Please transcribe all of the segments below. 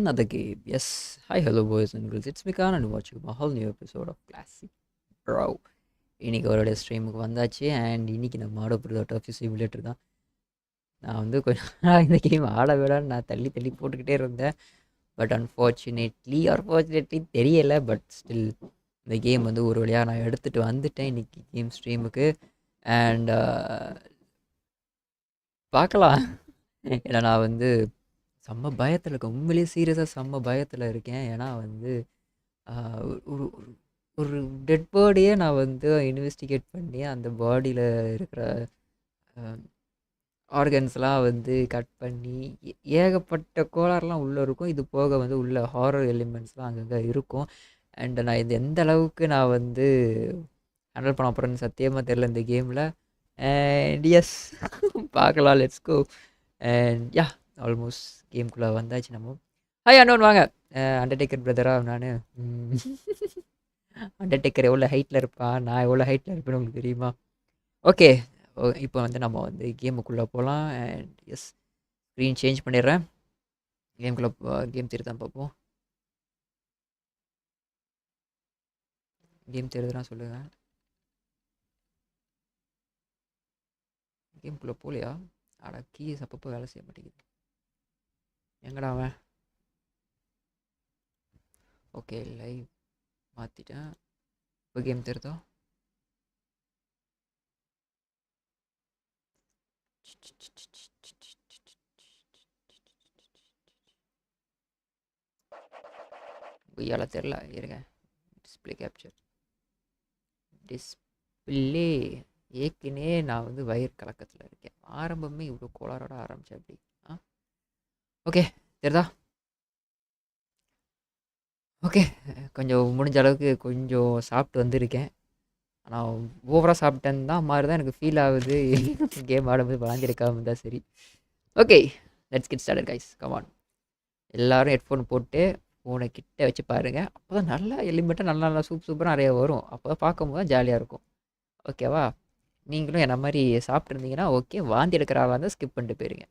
another game. Yes. Hi, hello, boys and girls. It's Mikan and watching a whole new episode of Classic Bro. இன்னைக்கு அவரோட ஸ்ட்ரீமுக்கு வந்தாச்சு and இன்னைக்கு நம்ம ஆட போகிறது டஃப் சிமுலேட்டர் தான். நான் வந்து கொஞ்சம் நாள் இந்த கேம் ஆட விடான்னு நான் தள்ளி தள்ளி போட்டுக்கிட்டே இருந்தேன். பட் அன்ஃபார்ச்சுனேட்லி தெரியலை. பட் ஸ்டில் இந்த கேம் வந்து ஒரு வழியாக நான் எடுத்துகிட்டு வந்துட்டேன் இன்னைக்கு கேம் ஸ்ட்ரீமுக்கு. அண்ட் பார்க்கலாம். ஏன்னா நான் வந்து செம்ம பயத்தில் இருக்கேன். உண்மையிலேயே சீரியஸாக செம்ம பயத்தில் இருக்கேன். ஏன்னா வந்து ஒரு ஒரு ஒரு டெட் பாடியே நான் வந்து இன்வெஸ்டிகேட் பண்ணி அந்த பாடியில் இருக்கிற ஆர்கன்ஸ்லாம் வந்து கட் பண்ணி ஏகப்பட்ட கோளாறுலாம் உள்ளே இருக்கும். இது போக வந்து உள்ள ஹாரர் எலிமெண்ட்ஸ்லாம் அங்கங்கே இருக்கும். அண்ட் நான் இது எந்த அளவுக்கு நான் வந்து ஹேண்டில் பண்ண போகிறேன்னு சத்தியமாக தெரில இந்த கேமில். அண்ட் எஸ் பார்க்கலாம், let's go. And yeah almost கேம்குள்ளே வந்தாச்சு நம்ம. ஹாய் அண்ணன் வாங்க. அண்டர்டேக்கர் பிரதராக நான். அண்டர்டேக்கர் எவ்வளோ ஹைட்டில் இருப்பான், நான் எவ்வளோ ஹைட்டில் இருப்பேன்னு உங்களுக்கு தெரியுமா? ஓகே, இப்போ வந்து நம்ம வந்து கேமுக்குள்ளே போகலாம். அண்ட் எஸ் ஸ்க்ரீன் சேஞ்ச் பண்ணிடுறேன். கேமுக்குள்ளே கேம் தெரியுதான் பார்ப்போம். கேம் தெரியுதுன்னா சொல்லுங்கள். கேமுக்குள்ளே போகலையா? அட கீஸ் அப்பப்போ வேலை செய்ய மாட்டேங்குது. எங்கடா அவன்? ஓகே, லைவ் மாற்றிட்டேன். இப்போ கேம் தெரியுதோ? பொய்யால தெரில, இருங்க. Display capture display. ஏற்கனவே நான் வந்து வயிறு கலக்கத்தில் இருக்கேன். ஆரம்பமே இவ்வளோ கோளாரோட ஆரம்பித்தேன் அப்படி. ஓகே தெரியுதா? ஓகே, கொஞ்சம் முடிஞ்ச அளவுக்கு கொஞ்சம் சாப்பிட்டு வந்திருக்கேன். ஆனால் ஓவராக சாப்பிட்டேன்னு தான் மாதிரி தான் எனக்கு ஃபீல் ஆகுது. கேம் ஆடும்போது வாங்கியிருக்காம தான் சரி. Okay, let's get started guys, come on. எல்லோரும் ஹெட்ஃபோன் போட்டு ஃபோனை கிட்ட வச்சு பாருங்கள். அப்போ தான் நல்லா எலிமெண்ட்டாக நல்லா சூப்பராக நிறைய வரும். அப்போ தான் பார்க்கும்போது தான் ஜாலியாக இருக்கும். ஓகேவா? நீங்களும் என்ன மாதிரி சாப்பிட்ருந்தீங்கன்னா ஓகே, வாந்தி எடுக்கிற ஆளாக இருந்தால் ஸ்கிப் பண்ணிட்டு போயிருங்க.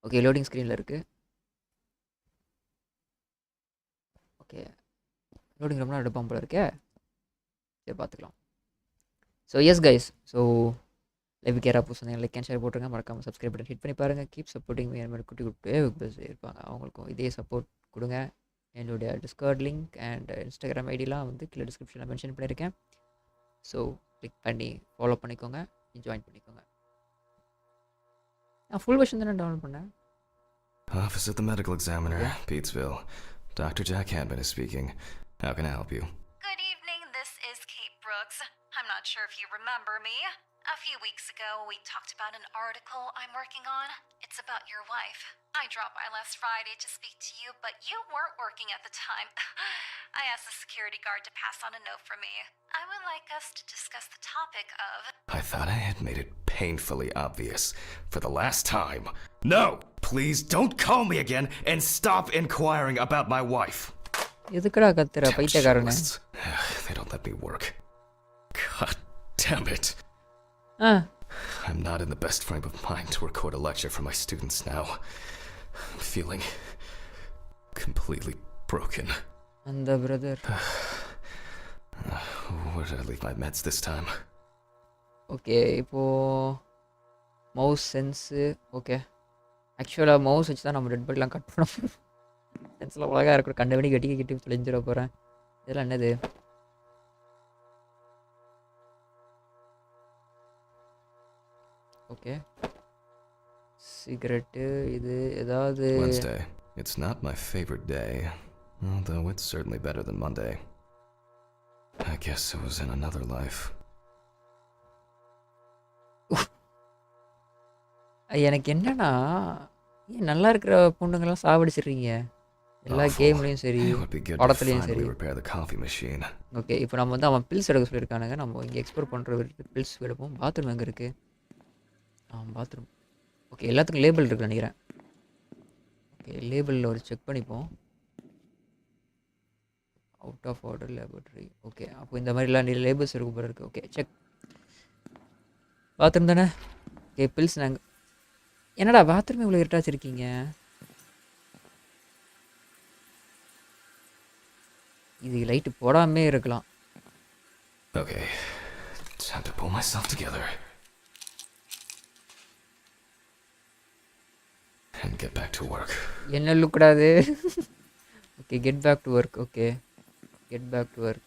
ஓகே, லோடிங் ஸ்க்ரீனில் இருக்குது. ஓகே, லோடிங் ரொம்ப எடுப்பான் போல இருக்கே. சரி பார்த்துக்கலாம். So yes guys, so live கேரா புதுசாக லைக் அண்ட் ஷேர் போட்டுருங்க. மறக்காமல் சப்ஸ்கிரைப் பட்டன் ஹிட் பண்ணி பாருங்கள். கீப் சப்போர்ட்டிங் மாதிரி குட்டி குட்டி இருப்பாங்க, அவங்களுக்கும் இதே சப்போர்ட் கொடுங்க. என்னுடைய டிஸ்கார்ட் லிங்க் அண்ட் இன்ஸ்டாகிராம் ஐடிலாம் வந்து கீழே டிஸ்கிரிப்ஷனில் மென்ஷன் பண்ணியிருக்கேன். ஸோ கிளிக் பண்ணி ஃபாலோ பண்ணிக்கோங்க, ஜாயின் பண்ணிக்கோங்க. நான் ஃபுல் வெர்ஷன் தானே டவுன்லோட் பண்ணேன். Office of the Medical Examiner, Petersville. Dr. Jack Hanman is speaking. How can I help you? Good evening, this is Kate Brooks. I'm not sure if you remember me. A few weeks ago, we talked about an article I'm working on. It's about your wife. I dropped by last Friday to speak to you, but you weren't working at the time. I asked the security guard to pass on a note for me. I would like us to discuss the topic of... I thought I had made it painfully obvious for the last time. No! Please don't call me again and stop inquiring about my wife. எதுக்குடா கத்துற பைத்தியக்காரனே? They don't let me work. God damn it. I'm not in the best frame of mind to record a lecture for my students now. I'm feeling completely broken. And the brother. Where did I leave my meds this time? Okay, இப்போ mouse sense. Okay, ஆக்சுவலாக mouse வச்சு தான் நம்ம red பட்லாம் cut பண்ண போகிறோம். சென்ஸில் அழகாக இருக்கிற கண்டபடி கட்டி தொலைஞ்சிட போகிறேன். இதெல்லாம் என்னது? Okay, cigarette. இது ஏதாவது... Wednesday. It's not my favorite day, although it's certainly better than Monday. I guess it was in another life. எனக்கு என்னன்னா, ஏன் நல்லா இருக்கிற பொண்ணுங்கெல்லாம் சாவடிச்சிடுறீங்க எல்லா கேம்லேயும் சரி, படத்துலையும் சரி. ஓகே, இப்போ நம்ம வந்து அவன் பில்ஸ் எடுக்க சொல்லியிருக்கானுங்க. நம்ம இங்கே எக்ஸ்ப்ளோர் பண்ணுற பில்ஸ் எடுப்போம். பாத்ரூம் எங்கே இருக்குது? பாத்ரூம். ஓகே, எல்லாத்துக்கும் லேபிள் இருக்குன்னு நினைக்கிறேன். ஓகே, லேபிளில் ஒரு செக் பண்ணிப்போம். Out of order laboratory. Okay, அப்போ இந்த மாதிரிலாம் நிறைய லேபிள்ஸ் இருக்கும் போல இருக்குது. Okay, check. பாத்ரூம் தானே? ஓகே, பில்ஸ் நாங்கள்... என்னடா பாத்ரூம் இவ்வளோ இருட்டாக வச்சுருக்கீங்க? இது லைட்டு போடாமே இருக்கலாம். Okay, time to pull myself together and get back to work. என்ன லுக்கூடாது. Okay, get back to work. Okay, get back to work.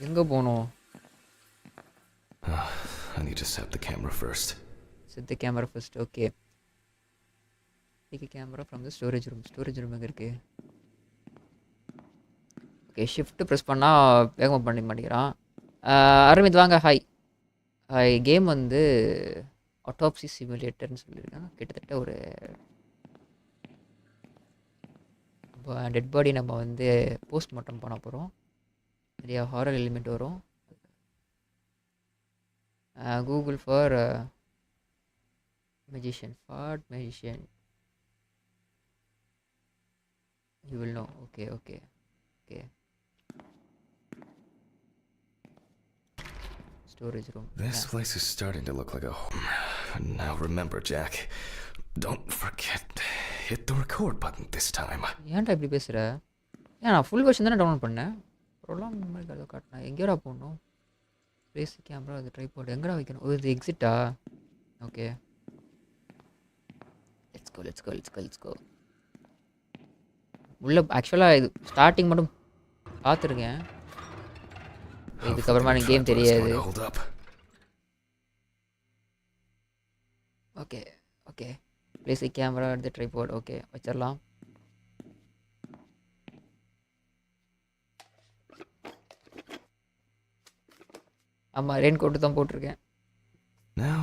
எங்கே போகணும்? I need to set the camera first. Set the camera first. Okay. Take a camera from the storage room. Storage room எங்கே இருக்குது? Okay, shift press பண்ணால் வேகமாக பண்ணி மாட்டேங்கிறான். அரவிந்த் வாங்க. Hi. Game வந்து ஆட்டோப்சி சிமுலேட்டர்னு சொல்லியிருக்கான். கிட்டத்தட்ட ஒரு டெட் பாடி நம்ம வந்து போஸ்ட்மார்ட்டம் பண்ண போகிறோம். நிறையா ஹாரர் எலிமெண்ட் வரும். Google for magician. You will know. Okay. Storage room. This place is starting to look like a home. Now remember, Jack, don't forget, hit the record button this time. ஏன்டா இப்படி பேசுகிற? நான் full version தானே download பண்ணேன். ப்ரோலாம் மாதிரி அதை காட்டினேன். எங்கேடா போகணும்? பேசிக் கேமரா, அது ட்ரைபாட் எங்கடா வைக்கணும்? இது எக்ஸிட்டா? Okay, let's go. உள்ள ஆக்சுவலாக இது ஸ்டார்டிங் மட்டும் பார்த்துருக்கேன். இதுக்கப்புறமா எனக்கு கேம் தெரியாது. ஓகே. பேசிக் கேமரா, எடுத்து ட்ரைபாட். ஓகே, வச்சிடலாம். ஆமாம், ரெயின் கோட்டு தான் போட்டிருக்கேன். Now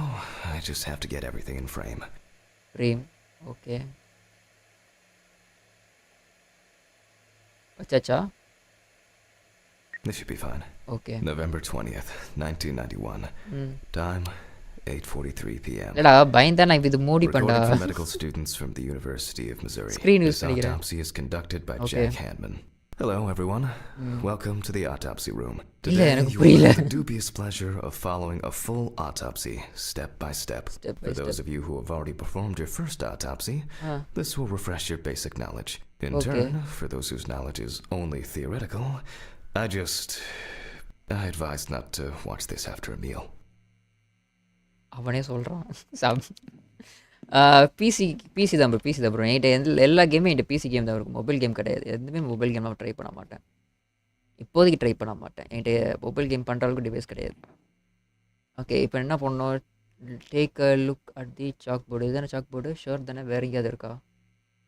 I just have to get everything in frame. Okay, வச்சாச்சா? This should be fine. Okay. November 20th, 1991. Time 8:43 p.m. இல்லடா பயந்தா நான் இது மூடி பண்ணடா. Recording for medical students from the University of Missouri. Screen use This பண்ணிக்கிறேன். autopsy is conducted by Jack Hanman. Hello everyone. Welcome to the autopsy room. இல்ல Today எனக்கு you will புரியல. have the dubious pleasure of following a full autopsy step by step. For those of you who have already performed your first autopsy, this will refresh your basic knowledge. In turn, for those whose knowledge is only theoretical, I advise not to watch this after a meal. அவனே சொல்கிறான். PC தான் bro. என்கிட்ட எல்லா கேமும் என்கிட்ட PC game தான் இருக்கும். Mobile game கிடையாது. எதுவுமே மொபைல் கேம் நான் ட்ரை பண்ண மாட்டேன். இப்போதைக்கு ட்ரை பண்ண மாட்டேன். என்கிட்ட மொபைல் கேம் பண்ணுற அளவுக்கு டிவைஸ் கிடையாது. ஓகே, இப்போ என்ன பண்ணோம்? Take a look at the chalk board. இதுதானே சாக் போர்டு? ஷோர் தானே. வேறு எங்கேயாவது இருக்கா?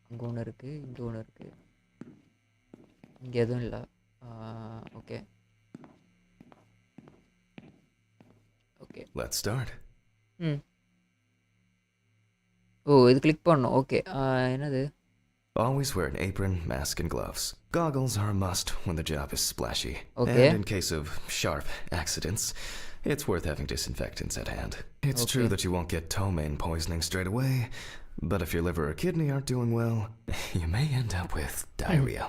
அங்கே ஒன்று இருக்குது, இங்கே ஒன்று இருக்குது, இங்கே எதுவும் இல்லை. ஓகே. Let's start. இது கிளிக் பண்ணணும். ஓகே, என்னது? Always wear an apron, mask, and gloves. Goggles are a must when the job is splashy. Okay. And in case of sharp accidents, it's worth having disinfectants at hand. It's true that you won't get ptomaine poisoning straight away, but if your liver or kidney aren't doing well, you may end up with diarrhea.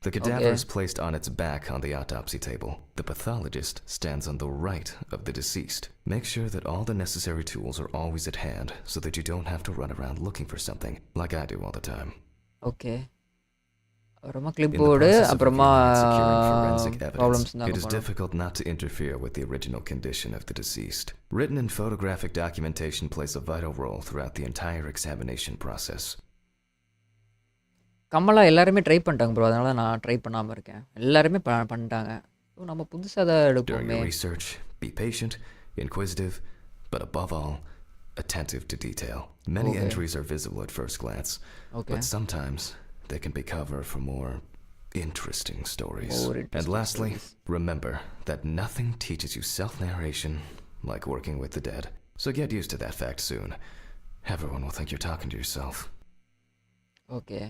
The cadaver is placed on its back on the autopsy table. The pathologist stands on the right of the deceased. Make sure that all the necessary tools are always at hand so that you don't have to run around looking for something, like I do all the time. Okay. அப்புறமா clipboard, அப்புறமா problems. It is difficult not to interfere with the original condition of the deceased. Written and photographic documentation plays a vital role throughout the entire examination process. Kamala எல்லாருமே try பண்ணிட்டாங்க bro. அதனால நான் try பண்ணாமல் இருக்கேன். எல்லாருமே பண்ணிட்டாங்க. So நம்ம புதுசாக தான் எடுப்போமே. During your research, be patient, inquisitive, but above all, attentive to detail. Many entries are visible at first glance, but sometimes they can be cover for more interesting stories. And lastly, remember that nothing teaches you self-narration like working with the dead. So get used to that fact soon. Everyone will think you're talking to yourself. Okay.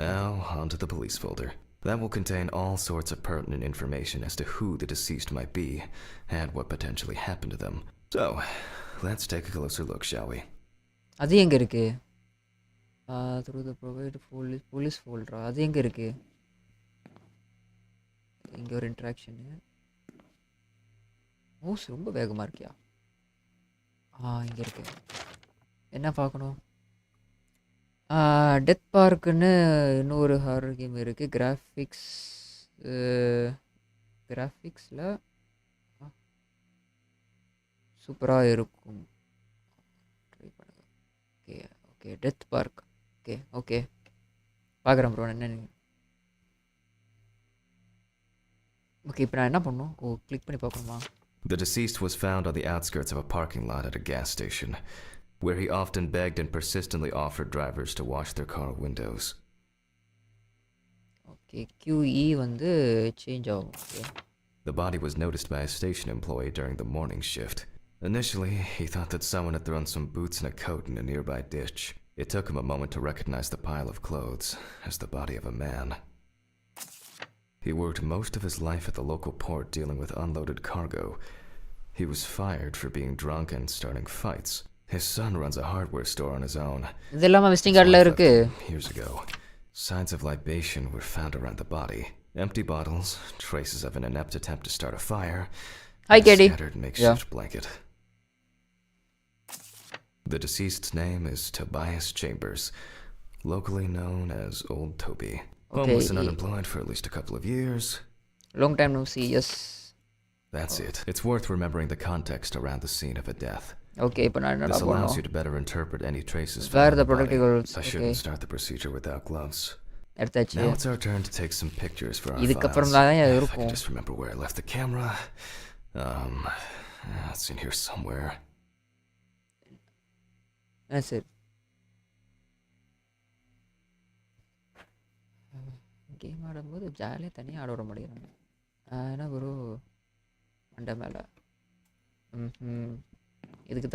Now, on to the police folder. That will contain all sorts of pertinent information as to who the deceased might be and what potentially happened to them. So, let's take a closer look, shall we? அது எங்கே இருக்கு? Through the provided police folder. அது எங்கே இருக்கு? இங்கே ஒரு interaction. Mouse ரொம்ப வேகமாக இருக்கியா? இங்கே இருக்கு. என்ன பார்க்கணும்? டெத் பார்க்குன்னு இன்னொரு ஹாரர் கேம் இருக்குது. கிராஃபிக்ஸில் சூப்பராக இருக்கும். ட்ரை பண்ணுங்கள். Okay okay death park. Okay okay பார்க்குறேன் ப்ரோ. என்னன்னு ஓகே இப்போ நான் என்ன பண்ணணும்? கிளிக் பண்ணி பார்க்கணுமா? The deceased was found on the outskirts of a parking lot at a gas station, where he often begged and persistently offered drivers to wash their car windows. Okay QE வந்து change ஆகும். Okay The body was noticed by a station employee during the morning shift. Initially, he thought that someone had thrown some boots and a coat in a nearby ditch. It took him a moment to recognize the pile of clothes as the body of a man. He worked most of his life at the local port dealing with unloaded cargo. He was fired for being drunk and starting fights. His son runs a hardware store on his own. இதெல்லாம் visiting கார்டில் இருக்கு. Years ago, signs of libation were found around the body. Empty bottles, traces of an inept attempt to start a fire, Hi, and a Katie. scattered makeshift blanket. The deceased's name is Tobias Chambers, locally known as Old Toby. Homeless and unemployed for at least a couple of years. Long time no see, yes. That's it. It's worth remembering the context around the scene of a death. Okay, இப்போ நான் என்னடா This allows பண்ணணும்? you to better interpret any traces Where found are on the the body. protective gloves? I Okay. shouldn't start the procedure without gloves. எடுத்தாச்சு. Now it's our turn to take some pictures for our files. இதுக்கப்புறம் தான் If I இருக்கும். can just remember where I left the camera. It's in here somewhere. சரி. Game ஆடும்போது ஜாலியாக தனியாக ஆட விட மாட்டேங்கிறாங்க. என்ன ப்ரோ மண்டை மேலே. இதுக்கு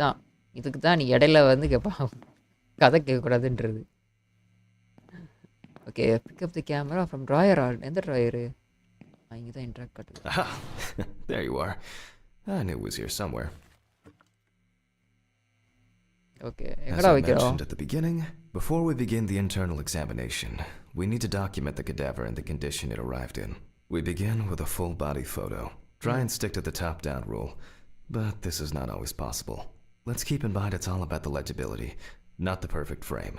தான் நீ இடையில வந்து கேட்பான் கதை கேட்கக்கூடாதுன்றது. Okay pick up the camera from drawer. எந்த ட்ராயரு? இங்கே தான் இன்ட்ராக்ட் காட்டுது. Aha! There you are. I knew it was here somewhere. Okay As எங்கடா I வைக்கிறோம்? mentioned at the beginning, before we begin the internal examination, we need to document the cadaver and the condition it arrived in. We begin with a full body photo. Try and stick to the top-down rule, but this is not always possible. Let's keep in mind it's all about the legibility, not the perfect frame.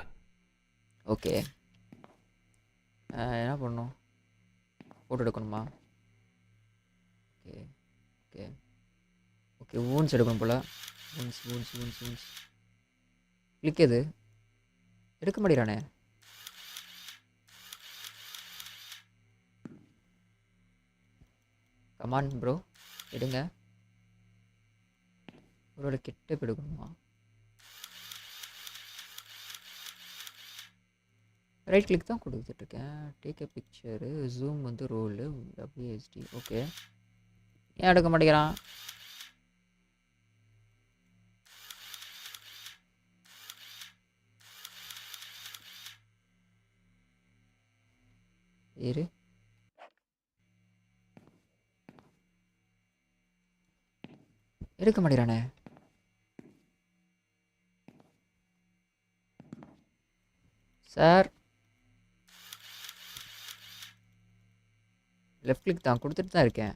Okay என்ன பண்ணணும்? Photo எடுக்கணுமா? Okay okay okay wounds எடுக்கணும் போல். Wounds click எது எடுக்க மாட்டேறானே. Come on bro எடுங்க. ஒரு கிட்ட எடுக்கணுமா? ரைட் கிளிக் தான் கொடுத்துட்ருக்கேன். டேக் எ பிக்சரு, ஜூம் வந்து ரோலு, WSD. ஓகே ஏன் எடுக்க மாட்டேங்கிறான்? இரு எடுக்க மாட்டேறானே. சார் லெஃப்ட் கிளிக் தான் கொடுத்துட்டு தான் இருக்கேன்.